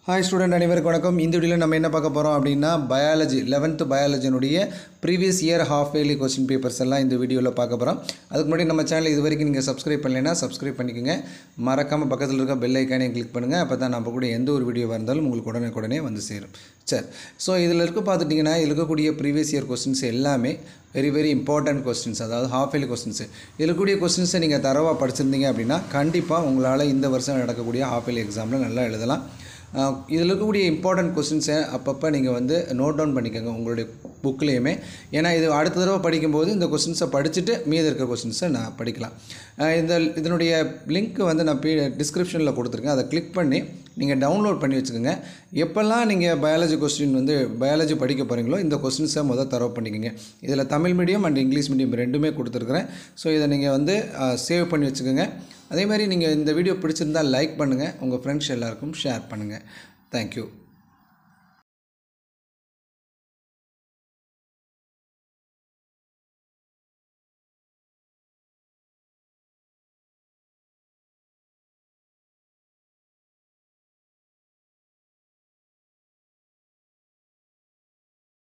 Hi student அனைவருக்கும் வணக்கம். இந்த வீடியோவில் நம்ம என்ன பார்க்க போகிறோம் அப்படின்னா பயாலஜி 11th பயாலஜினுடைய previous year half yearly question papers எல்லாம் இந்த வீடியோவில் பார்க்க போகிறோம். அதுக்கு முன்னாடி நம்ம சேனல் இது வரைக்கும் நீங்கள் சப்ஸ்கிரைப் பண்ணலைன்னா சப்ஸ்கிரைப் பண்ணிக்கோங்க. மறக்காமல் பக்கத்தில் இருக்க பெல் ஐக்கானே கிளிக் பண்ணுங்கள். அப்போ தான் நம்ம கூட எந்த ஒரு வீடியோவாக இருந்தாலும் உங்களுக்கு உடனே வந்து சேரும். சரி, ஸோ இதில் இருக்க பார்த்துட்டிங்கன்னா இதில் இருக்கக்கூடிய ப்ரீவியஸ் இயர் கொஸ்டின்ஸ் எல்லாமே வெரி இம்பார்ட்டன்ட் கொஸ்டின்ஸ், அதாவது ஹாஃப் இயர்லி கொஸ்டின்ஸு. இதில் இருக்கக்கூடிய கொஸ்டின்ஸை நீங்கள் தரவாக படிச்சிருந்தீங்க அப்படின்னா கண்டிப்பாக உங்களால் இந்த வருஷம் நடக்கக்கூடிய ஹாஃப் இயர்லி எக்ஸாமில் நல்லா எழுதலாம். இதில் இருக்கக்கூடிய இம்பார்ட்டன்ட் கொஸ்டின்ஸை அப்பப்போ நீங்கள் வந்து நோட் டவுன் பண்ணிக்கோங்க உங்களுடைய புக்லேயுமே. ஏன்னா இது அடுத்த தடவை படிக்கும்போது இந்த கொஸ்டின்ஸை படிச்சுட்டு மீதி இருக்க கொஸ்டின்ஸை நான் படிக்கலாம். இதனுடைய லிங்க் வந்து நான் டிஸ்கிரிப்ஷனில் கொடுத்துருக்கேன். அதை கிளிக் பண்ணி நீங்கள் டவுன்லோட் பண்ணி வச்சுக்கோங்க. எப்போல்லாம் நீங்கள் பயாலஜி படிக்க போகிறீங்களோ இந்த கொஸ்டின்ஸை தரவு பண்ணிக்கோங்க. இதில் Tamil medium and English medium ரெண்டுமே கொடுத்துருக்குறேன். ஸோ இதை நீங்கள் வந்து சேவ் பண்ணி வச்சுக்கோங்க. அதே மாதிரி நீங்கள் இந்த வீடியோ பிடிச்சிருந்தால் லைக் பண்ணுங்கள், உங்கள் ஃப்ரெண்ட்ஸ் எல்லாருக்கும் ஷேர் பண்ணுங்கள். தேங்க்யூ.